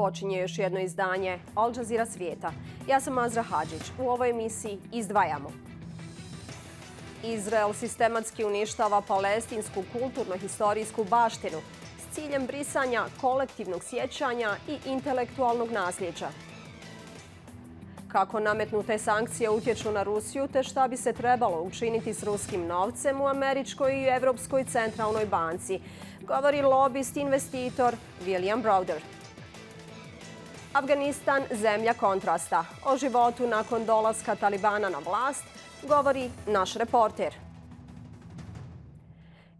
Počinje još jedno izdanje Jazeera Svijeta. Ja sam Azra Hadžić. U ovoj emisiji izdvajamo. Izrael sistematski uništava palestinsku kulturno-historijsku baštinu s ciljem brisanja kolektivnog sjećanja i intelektualnog naslijeđa. Kako nametnute sankcije utječu na Rusiju te šta bi se trebalo učiniti s ruskim novcem u Američkoj i Evropskoj centralnoj banci, govori lobist investitor Wiliam Browder. Afganistan, zemlja kontrasta. O životu nakon dolaska Talibana na vlast govori naš reporter.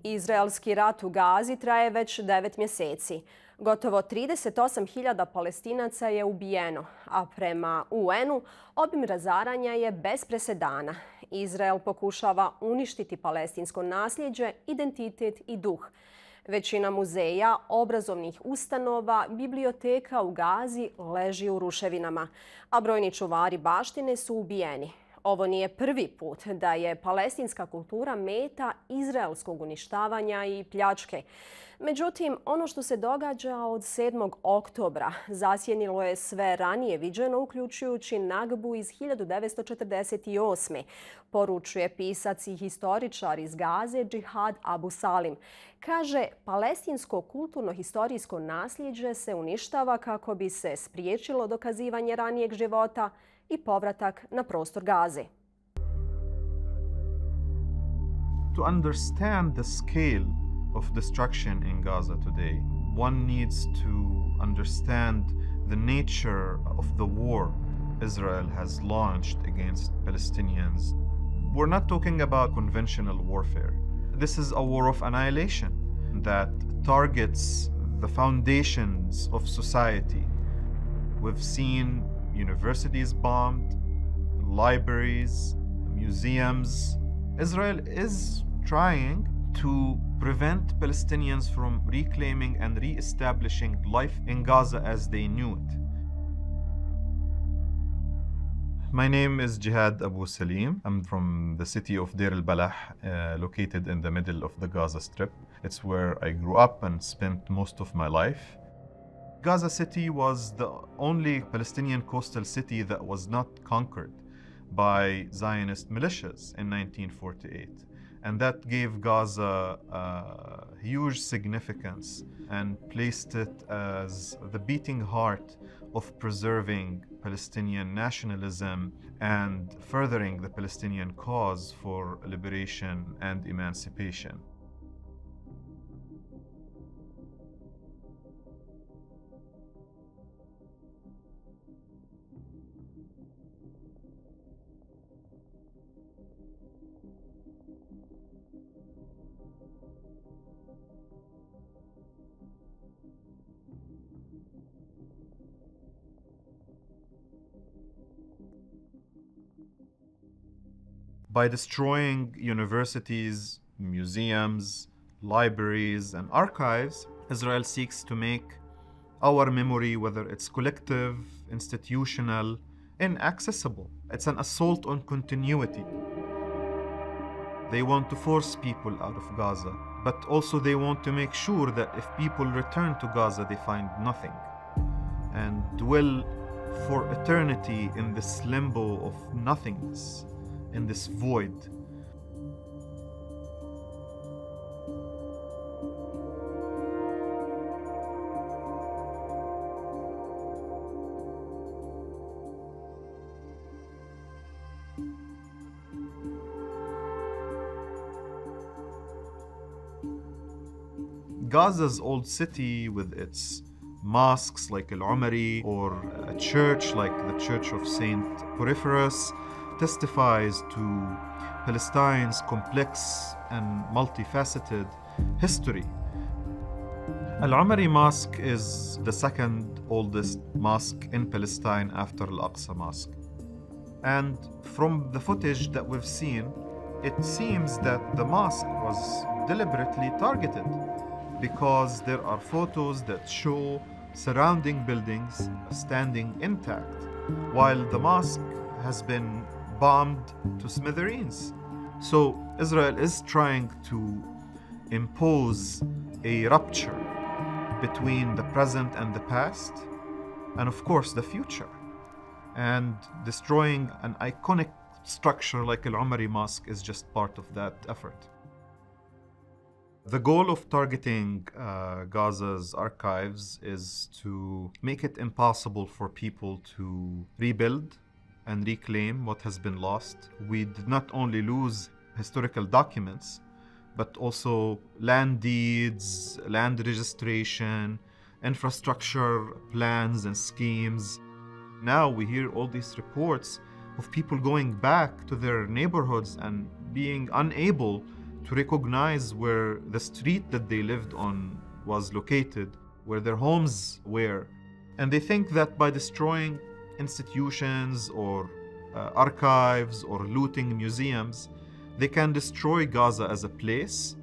Izraelski rat u Gazi traje već 9 mjeseci. Gotovo 38.000 Palestinaca je ubijeno, a prema UN-u obim razaranja je bez presedana. Izrael pokušava uništiti palestinsko naslijeđe, identitet i duh. Većina muzeja, obrazovnih ustanova, biblioteka u Gazi leži u ruševinama, a brojni čuvari baštine su ubijeni. Ovo nije prvi put da je palestinska kultura meta izraelskog uništavanja i pljačke. Međutim, ono što se događa od 7. oktobra zasjenilo je sve ranije viđeno, uključujući Nagbu iz 1948. Poručuje pisac i historičar iz Gaze Jehad Abusalim. Kaže, palestinsko kulturno-historijsko naslijeđe se uništava kako bi se spriječilo dokazivanje ranijeg života i povratak na prostor Gaze. To understand the scale of destruction in Gaza today, one needs to understand the nature of the war Israel has launched against Palestinians. We're not talking about conventional warfare. This is a war of annihilation that targets the foundations of society. We've seen universities bombed, libraries, museums. Israel is trying to prevent Palestinians from reclaiming and re-establishing life in Gaza as they knew it. My name is Jehad Abusalim. I'm from the city of Deir al-Balah, located in the middle of the Gaza Strip. It's where I grew up and spent most of my life. Gaza City was the only Palestinian coastal city that was not conquered by Zionist militias in 1948. And that gave Gaza a huge significance and placed it as the beating heart of preserving Palestinian nationalism and furthering the Palestinian cause for liberation and emancipation. By destroying universities, museums, libraries, and archives, Israel seeks to make our memory, whether it's collective, institutional, inaccessible. It's an assault on continuity. They want to force people out of Gaza, but also they want to make sure that if people return to Gaza, they find nothing and dwell for eternity in this limbo of nothingness, in this void. Gaza's old city with its mosques like Al-Umari or a church like the Church of Saint Porphyrius testifies to Palestine's complex and multifaceted history. Al-Umari Mosque is the second oldest mosque in Palestine after Al-Aqsa Mosque. And from the footage that we've seen, it seems that the mosque was deliberately targeted because there are photos that show surrounding buildings standing intact, while the mosque has been bombed to smithereens. So Israel is trying to impose a rupture between the present and the past, and of course the future. And destroying an iconic structure like Al-Umari Mosque is just part of that effort. The goal of targeting Gaza's archives is to make it impossible for people to rebuild and reclaim what has been lost. We did not only lose historical documents, but also land deeds, land registration, infrastructure plans and schemes. Now we hear all these reports of people going back to their neighborhoods and being unable to recognize where the street that they lived on was located, where their homes were. And they think that by destroying institutions or archives or looting museums, they can destroy Gaza as a place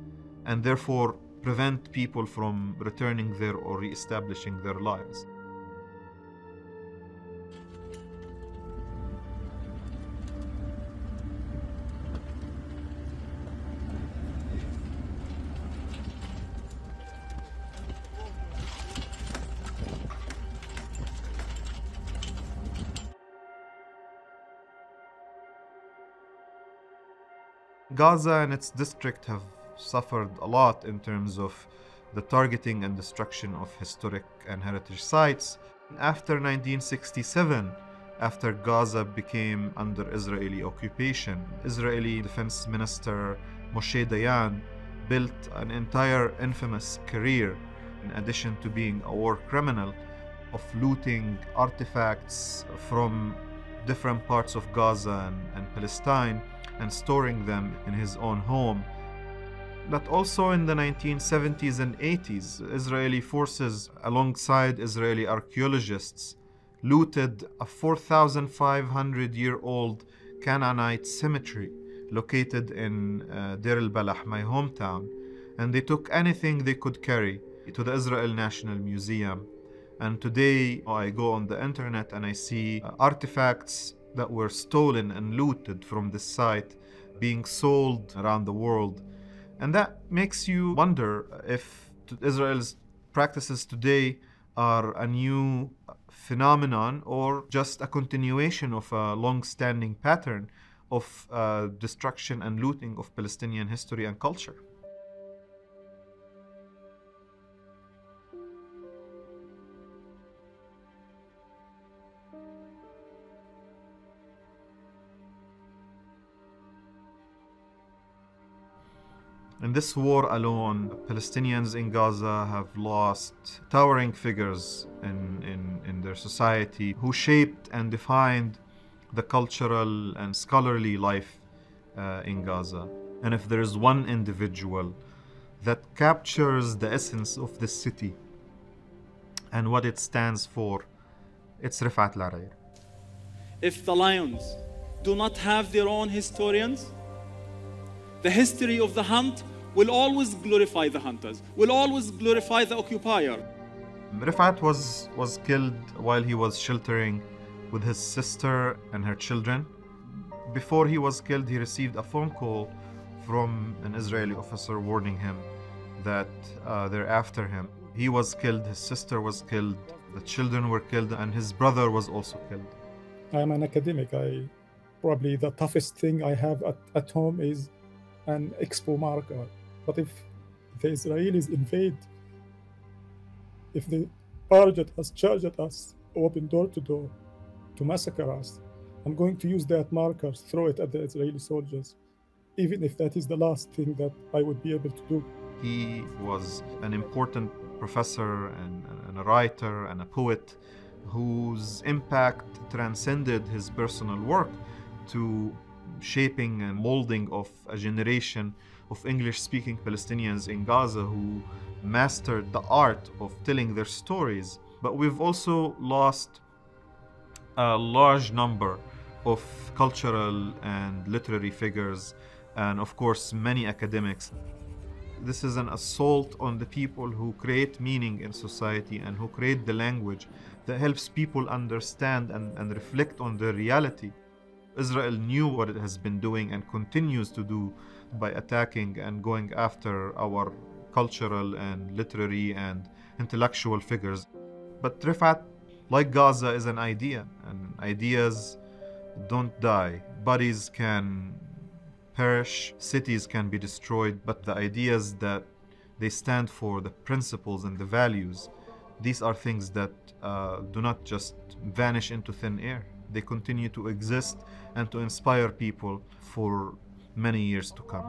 and therefore prevent people from returning there or reestablishing their lives. Gaza and its district have suffered a lot in terms of the targeting and destruction of historic and heritage sites. After 1967, after Gaza became under Israeli occupation, Israeli Defense Minister Moshe Dayan built an entire infamous career, in addition to being a war criminal, of looting artifacts from different parts of Gaza and Palestine and storing them in his own home. But also in the 1970s and 80s, Israeli forces, alongside Israeli archaeologists, looted a 4,500-year-old Canaanite cemetery located in Deir el-Balah, my hometown, and they took anything they could carry to the Israel National Museum. And today I go on the internet and I see artifacts that were stolen and looted from this site being sold around the world. And that makes you wonder if Israel's practices today are a new phenomenon or just a continuation of a long-standing pattern of destruction and looting of Palestinian history and culture. In this war alone, Palestinians in Gaza have lost towering figures in their society who shaped and defined the cultural and scholarly life in Gaza. And if there is one individual that captures the essence of this city and what it stands for, it's Rifat al-Hariri. If the lions do not have their own historians, the history of the hunt will always glorify the hunters, will always glorify the occupier. Rifat was killed while he was sheltering with his sister and her children. Before he was killed, he received a phone call from an Israeli officer warning him that they're after him. He was killed, his sister was killed, the children were killed, and his brother was also killed. I'm an academic. Probably the toughest thing I have at home is an expo marker. But if the Israelis invade, if they target us, charge at us, open door to door to massacre us, I'm going to use that marker, throw it at the Israeli soldiers, even if that is the last thing that I would be able to do. He was an important professor and a writer and a poet whose impact transcended his personal work to shaping and molding of a generation of English-speaking Palestinians in Gaza who mastered the art of telling their stories. But we've also lost a large number of cultural and literary figures, and of course many academics. This is an assault on the people who create meaning in society and who create the language that helps people understand and reflect on their reality. Israel knew what it has been doing and continues to do by attacking and going after our cultural and literary and intellectual figures. But Rifat like Gaza is an idea, and ideas don't die. Bodies can perish, cities can be destroyed, but the ideas that they stand for, the principles and the values, these are things that do not just vanish into thin air. They continue to exist and to inspire people for many years to come.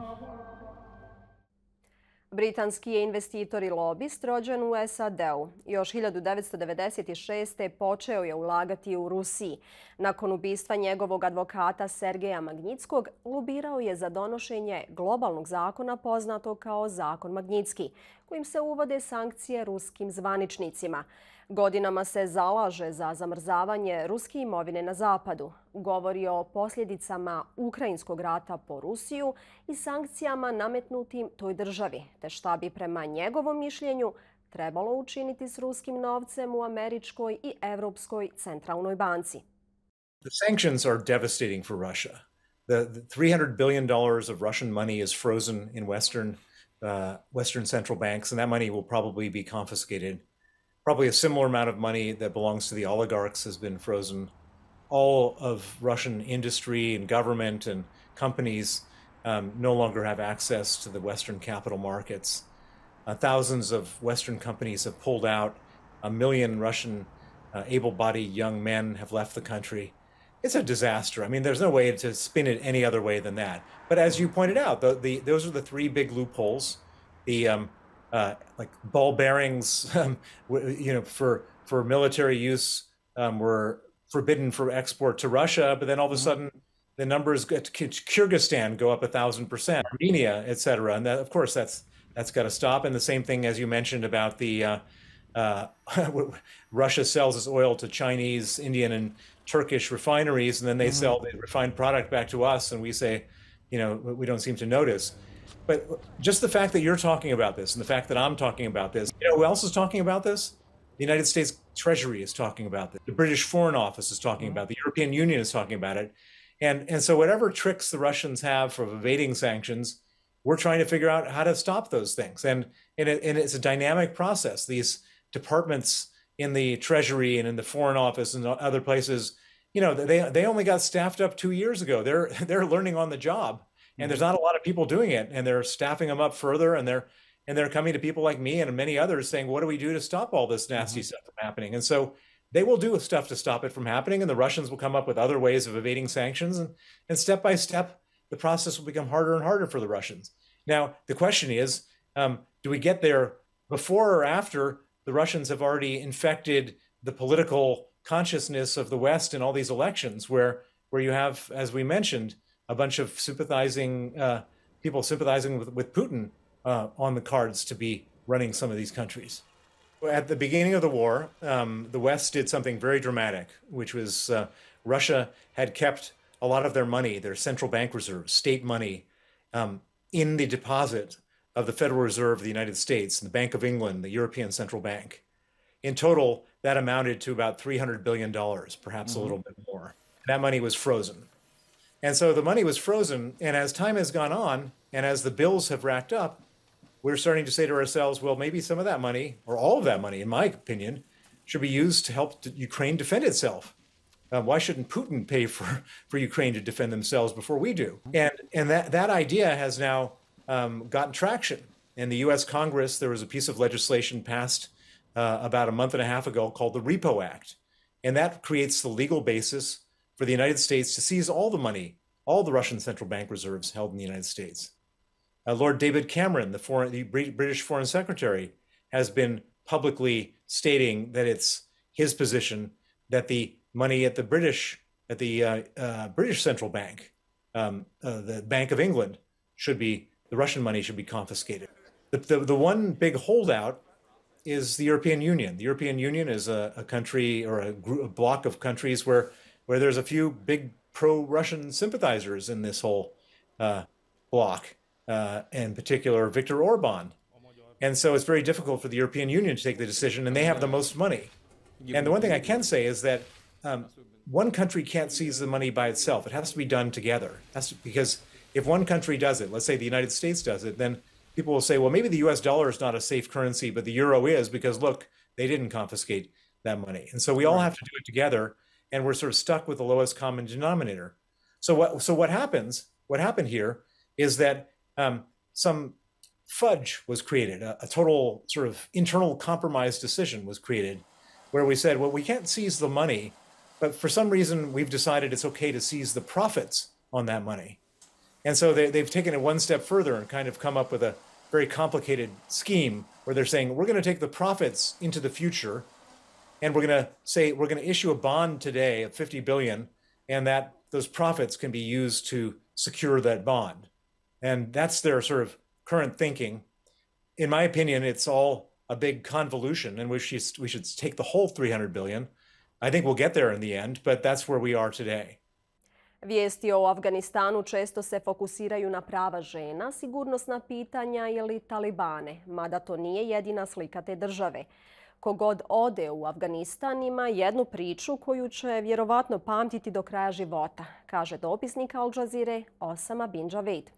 Britanski je investitor i lobist rođen u SAD-u. Još 1996. počeo je ulagati u Rusiji. Nakon ubistva njegovog advokata Sergeja Magnitskog, lobirao je za donošenje globalnog zakona poznatog kao Zakon Magnitski, kojim se uvode sankcije ruskim zvaničnicima. Godinama se zalaže za zamrzavanje ruske imovine na zapadu. Govori o posljedicama Ukrajinskog rata po Rusiju i sankcijama nametnutim toj državi, te šta bi prema njegovom mišljenju trebalo učiniti s ruskim novcem u Američkoj i Evropskoj centralnoj banci. The sanctions are devastating for Russia. The $300 billion of Russian money is frozen in Western central banks, and that money will probably be confiscated. Probably a similar amount of money that belongs to the oligarchs has been frozen. All of Russian industry and government and companies no longer have access to the Western capital markets. Thousands of Western companies have pulled out. 1 million Russian able-bodied young men have left the country. It's a disaster. I mean, there's no way to spin it any other way than that. But as you pointed out, those are the three big loopholes. The like ball bearings, for military use were forbidden for export to Russia, but then all of a sudden the numbers at Kyrgyzstan go up 1,000%, Armenia, et cetera. And that, of course, that's got to stop. And the same thing as you mentioned about the Russia sells its oil to Chinese, Indian, and Turkish refineries, and then they sell the refined product back to us, and we say, we don't seem to notice. But just the fact that you're talking about this and the fact that I'm talking about this, who else is talking about this? The United States Treasury is talking about this. The British Foreign Office is talking about it. The European Union is talking about it. And so whatever tricks the Russians have for evading sanctions, we're trying to figure out how to stop those things. And it's a dynamic process. These departments in the Treasury and in the Foreign Office and other places, they only got staffed up 2 years ago. They're learning on the job. And there's not a lot of people doing it, and they're staffing them up further, and they're coming to people like me and many others saying, what do we do to stop all this nasty stuff from happening? And so they will do stuff to stop it from happening, and the Russians will come up with other ways of evading sanctions, and step by step, the process will become harder and harder for the Russians. Now, the question is, do we get there before or after the Russians have already infected the political consciousness of the West in all these elections, where you have, as we mentioned, a bunch of people sympathizing with Putin on the cards to be running some of these countries. At the beginning of the war, the West did something very dramatic, which was Russia had kept a lot of their money, their central bank reserves, state money, in the deposit of the Federal Reserve of the United States, the Bank of England, the European Central Bank. In total, that amounted to about $300 billion, perhaps a little bit more. That money was frozen. And so the money was frozen, and as time has gone on, and as the bills have racked up, we're starting to say to ourselves, well, maybe some of that money, or all of that money, in my opinion, should be used to help Ukraine defend itself. Why shouldn't Putin pay for Ukraine to defend themselves before we do? And that idea has now gotten traction. In the U.S. Congress, there was a piece of legislation passed about a month and a half ago called the Repo Act. And that creates the legal basis for the United States to seize all the money, all the Russian central bank reserves held in the United States. Lord David Cameron, the British Foreign Secretary, has been publicly stating that it's his position that the money at the British Central Bank, the Bank of England, the Russian money should be confiscated. The one big holdout is the European Union. The European Union is a country or a block of countries where there's a few big pro-Russian sympathizers in this whole bloc, in particular Viktor Orban. And so it's very difficult for the European Union to take the decision, and they have the most money. And the one thing I can say is that one country can't seize the money by itself. It has to be done together. Because if one country does it, let's say the United States does it, then people will say, well, maybe the US dollar is not a safe currency, but the euro is, because look, they didn't confiscate that money. And so we all have to do it together, and we're sort of stuck with the lowest common denominator. So what happened here is that some fudge was created, a total sort of internal compromise decision was created, where we said, well, we can't seize the money, but for some reason we've decided it's okay to seize the profits on that money. And so they've taken it one step further and kind of come up with a very complicated scheme where they're saying, we're going to take the profits into the future, and we're going to say, we're going to issue a bond today of 50 billion, and that those profits can be used to secure that bond. And that's their sort of current thinking. In my opinion, it's all a big convolution, and we should take the whole 300 billion. I think we'll get there in the end, but that's where we are today. Vijesti o Afganistanu često se fokusiraju na prava žena, sigurnosna pitanja ili talibane, mada to nije jedina slika te države. Kogod ode u Afganistan ima jednu priču koju će vjerovatno pamtiti do kraja života, kaže dopisnik Al Jazeere Osama bin Javed.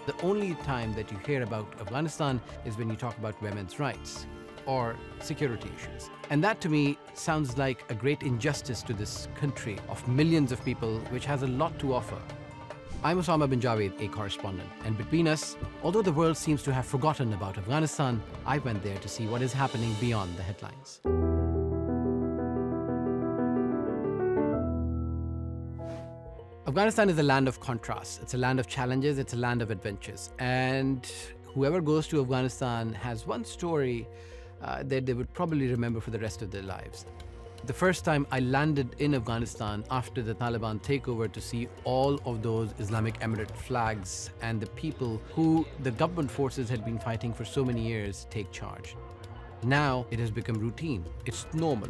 The only time that you hear about Afghanistan is when you talk about women's rights or security issues. And that to me sounds like a great injustice to this country of millions of people, which has a lot to offer. I'm Osama bin Javed, a correspondent, and between us, although the world seems to have forgotten about Afghanistan, I went there to see what is happening beyond the headlines. Afghanistan is a land of contrasts. It's a land of challenges. It's a land of adventures. And whoever goes to Afghanistan has one story that they would probably remember for the rest of their lives. The first time I landed in Afghanistan after the Taliban takeover to see all of those Islamic Emirate flags and the people who the government forces had been fighting for so many years take charge. Now it has become routine. It's normal.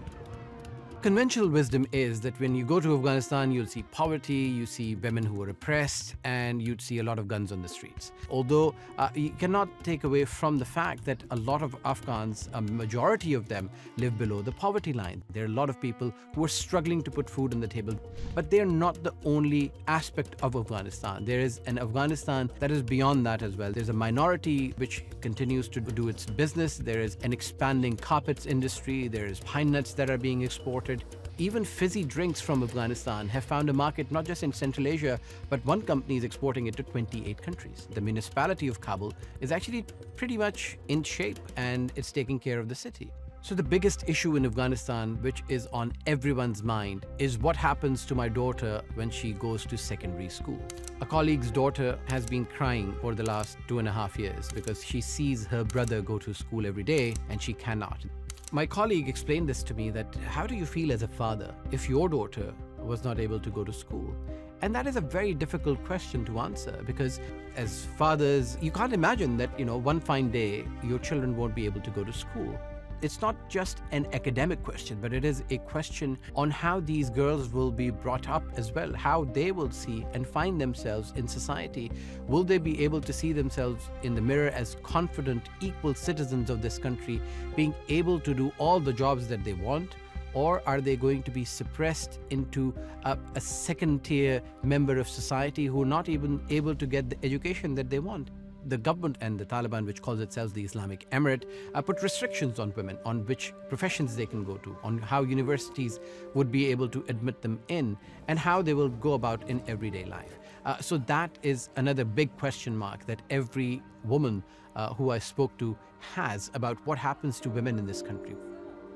Conventional wisdom is that when you go to Afghanistan, you'll see poverty, you see women who are oppressed, and you'd see a lot of guns on the streets. Although you cannot take away from the fact that a lot of Afghans, a majority of them, live below the poverty line. There are a lot of people who are struggling to put food on the table, but they're not the only aspect of Afghanistan. There is an Afghanistan that is beyond that as well. There's a minority which continues to do its business. There is an expanding carpets industry. There is pine nuts that are being exported. Even fizzy drinks from Afghanistan have found a market not just in Central Asia, but one company is exporting it to 28 countries. The municipality of Kabul is actually pretty much in shape, and it's taking care of the city. So the biggest issue in Afghanistan, which is on everyone's mind, is what happens to my daughter when she goes to secondary school. A colleague's daughter has been crying for the last 2.5 years because she sees her brother go to school every day and she cannot. My colleague explained this to me, that how do you feel as a father if your daughter was not able to go to school? And that is a very difficult question to answer, because as fathers, you can't imagine that, one fine day your children won't be able to go to school. It's not just an academic question, but it is a question on how these girls will be brought up as well, how they will see and find themselves in society. Will they be able to see themselves in the mirror as confident, equal citizens of this country, being able to do all the jobs that they want? Or are they going to be suppressed into a second-tier member of society who are not even able to get the education that they want? The government and the Taliban, which calls itself the Islamic Emirate, put restrictions on women, on which professions they can go to, on how universities would be able to admit them in, and how they will go about in everyday life. So that is another big question mark that every woman who I spoke to has about what happens to women in this country.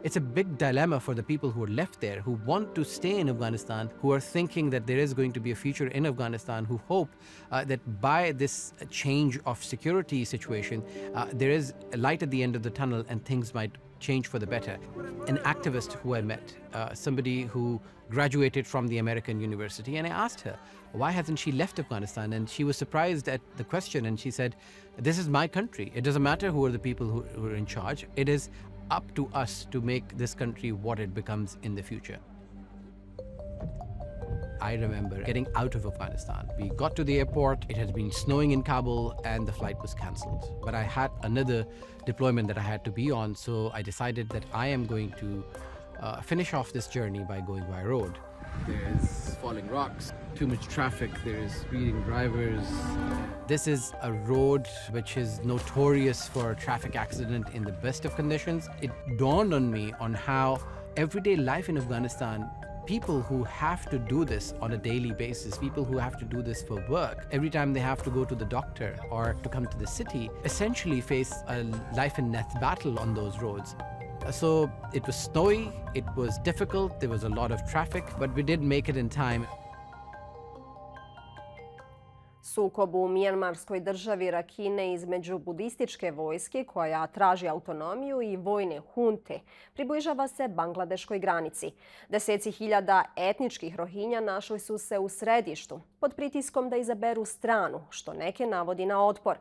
It's a big dilemma for the people who are left there, who want to stay in Afghanistan, who are thinking that there is going to be a future in Afghanistan, who hope that by this change of security situation, there is a light at the end of the tunnel and things might change for the better. An activist who I met, somebody who graduated from the American university, and I asked her, why hasn't she left Afghanistan? And she was surprised at the question, and she said, this is my country. It doesn't matter who are the people who are in charge. It is up to us to make this country what it becomes in the future. I remember getting out of Afghanistan. We got to the airport, it had been snowing in Kabul, and the flight was cancelled. But I had another deployment that I had to be on, so I decided that I am going to finish off this journey by going by road. there's falling rocks, too much traffic, there's speeding drivers. This is a road which is notorious for a traffic accident in the best of conditions. It dawned on me on how everyday life in Afghanistan, people who have to do this on a daily basis, people who have to do this for work, every time they have to go to the doctor or to come to the city, essentially face a life and death battle on those roads. So it was snowy, it was difficult, there was a lot of traffic, but we did make it in time. Sukob u mijanmarskoj državi Rakine između budističke vojske koja traži autonomiju i vojne hunte približava se bangladeškoj granici. Deseci hiljada etničkih Rohinja našli su se u središtu pod pritiskom da izaberu stranu, što neke navodi na otpor.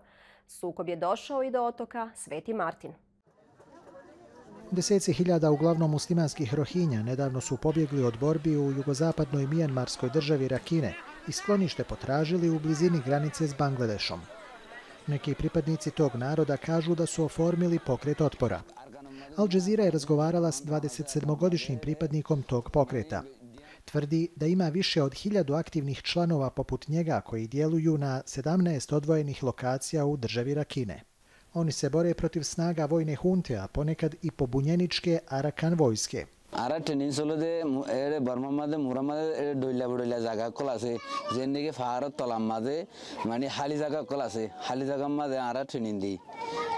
Sukob je došao i do otoka Sveti Martin. Deseci hiljada uglavnom muslimanskih Rohinja nedavno su pobjegli od borbi u jugozapadnoj mijanmarskoj državi Rakine i sklonište potražili u blizini granice s Bangladešom. Neki pripadnici tog naroda kažu da su oformili pokret otpora. Al Jazeera je razgovarala s 27-godišnjim pripadnikom tog pokreta. Tvrdi da ima više od 1000 aktivnih članova poput njega koji djeluju na 17 odvojenih lokacija u državi Rakine. Oni se bore protiv snaga vojne hunte, a ponekad i pobunjeničke Arakan vojske. Ara peninsula ere Burma made muramade doila jaga kolase jennege farat tolam made mani hali jaga kolase hali jaga made ara trenindi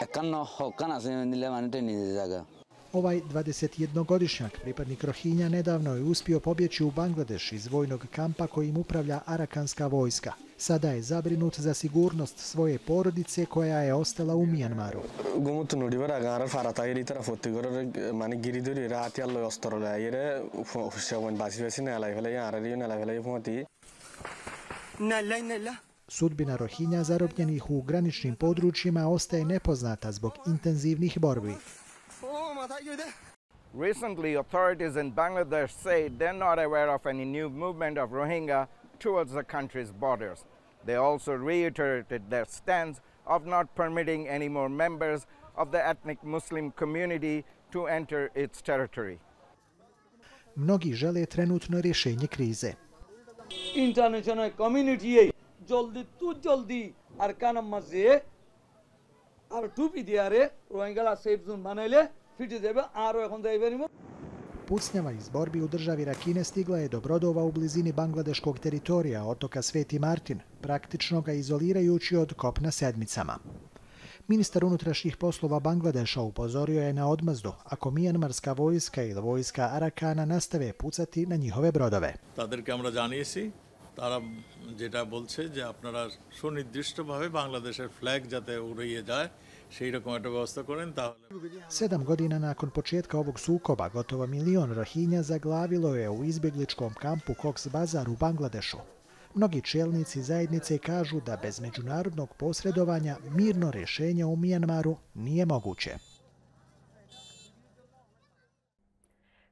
ekanno hokkan ase mendile mani trenindi jaga. Ovaj 21-godišnjak, pripadnik Rohinja, nedavno je uspio pobjeći u Bangladeš iz vojnog kampa kojim upravlja Arakanska vojska. Sada je zabrinut za sigurnost svoje porodice koja je ostala u Mijanmaru. Sudbina Rohinja zarobljenih u graničnim područjima ostaje nepoznata zbog intenzivnih borbi. Recently, authorities in Bangladesh say they're not aware of any new movement of Rohingya towards the country's borders. They also reiterated their stance of not permitting any more members of the ethnic Muslim community to enter its territory. Mnogi žele trenutno rješenje krize. International community jaldi arkana maze ar tupi diare Rohingya safe zone banaile fiti debe aro ekhon daibenimo. Pucnjava iz borbi u državi Rakine stigla je do brodova u blizini bangladeškog teritorija, otoka Sveti Martin, praktično ga izolirajući od kopna sedmicama. Ministar unutrašnjih poslova Bangladeša upozorio je na odmazdu ako mijanmarska vojska ili vojska Arakana nastave pucati na njihove brodove. তাদেরকে আমরা জানিয়েছি তারা যেটা বলছে যে আপনারা সুনির্দিষ্টভাবে বাংলাদেশের ফ্ল্যাগ যাতে উড়িয়ে যায় সেই রকম একটা ব্যবস্থা করেন তাহলে 7 godina nakon početka ovog sukoba gotovo 1 milion Rohinja zaglavilo je u izbjegličkom kampu Cox's Bazar u Bangladešu. Mnogi čelnici zajednice kažu da bez međunarodnog posredovanja mirno rješenje u Mijanmaru nije moguće.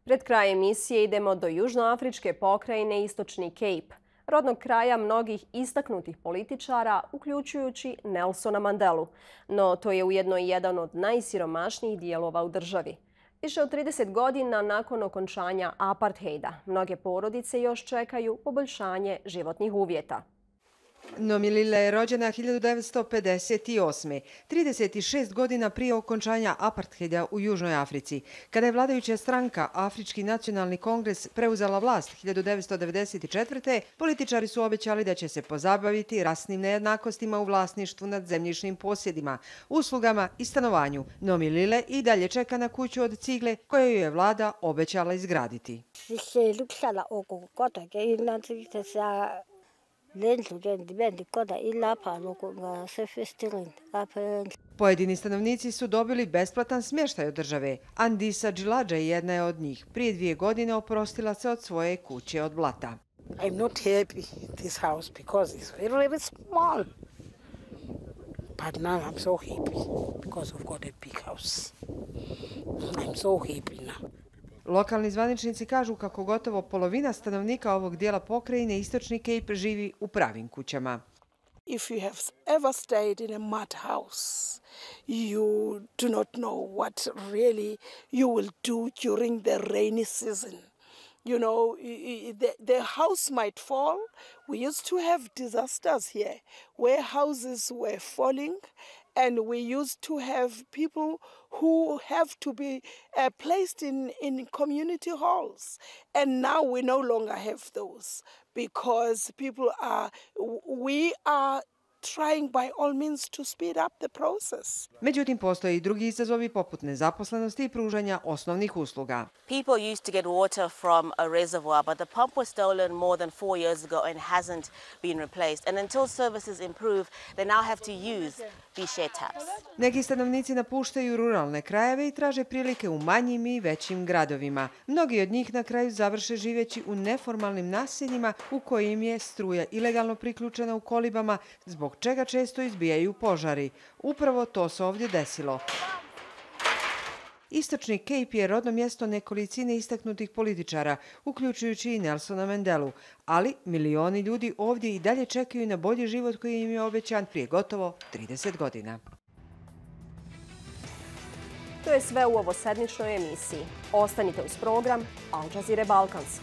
Pred kraj emisije idemo do južnoafričke pokrajine Istočni Cape, rodnog kraja mnogih istaknutih političara, uključujući Nelsona Mandelu. No to je ujedno i jedan od najsiromašnijih dijelova u državi. Više od 30 godina nakon okončanja apartheida, mnoge porodice još čekaju poboljšanje životnih uvjeta. Nomilila je rođena 1958. 36 godina prije okončanja apartheida u Južnoj Africi. Kada je vladajuća stranka Afrički nacionalni kongres preuzela vlast 1994. političari su obećali da će se pozabaviti rasnim nejednakostima u vlasništvu nad zemljišnim posjedima, uslugama i stanovanju. Nomilile i dalje čeka na kuću od cigle koju je vlada obećala izgraditi. Pojedini stanovnici su dobili besplatan smještaj od države. Andisa Džiladža jedna je od njih. Prije 2 godine oprostila se od svoje kuće od blata. I'm not happy this house because it's very small. But now I'm so happy because I've got a big house. I'm so happy now. Lokalni zvaničnici kažu kako gotovo polovina stanovnika ovog dijela pokrajine Istočni Cape živi u pravim kućama. If you have ever stayed in a mud house, you do not know what really you will do during the rainy season. You know, the house might fall. We used to have disasters here where houses were falling, and we used to have people who have to be placed in community halls. And now we no longer have those because we are trying by all means to speed up the process. Međutim, postoje i drugi izazovi poput nezaposlenosti i pružanja osnovnih usluga. People used to get water from a reservoir, but the pump was stolen more than 4 years ago and hasn't been replaced. And until services improve, they now have to use these share taps. Neki stanovnici napuštaju ruralne krajeve i traže prilike u manjim i većim gradovima. Mnogi od njih na kraju završe živeći u neformalnim naseljima u kojim je struja ilegalno priključena u kolibama, zbog čega često izbijaju požari. Upravo to se ovdje desilo. Istočni Cape je rodno mjesto nekolicine istaknutih političara, uključujući i Nelsona Mandelu, ali milioni ljudi ovdje i dalje čekaju na bolji život koji im je obećan prije gotovo 30 godina. To je sve u ovosedmičnoj emisiji. Ostanite uz program Al Jazeera Balkans.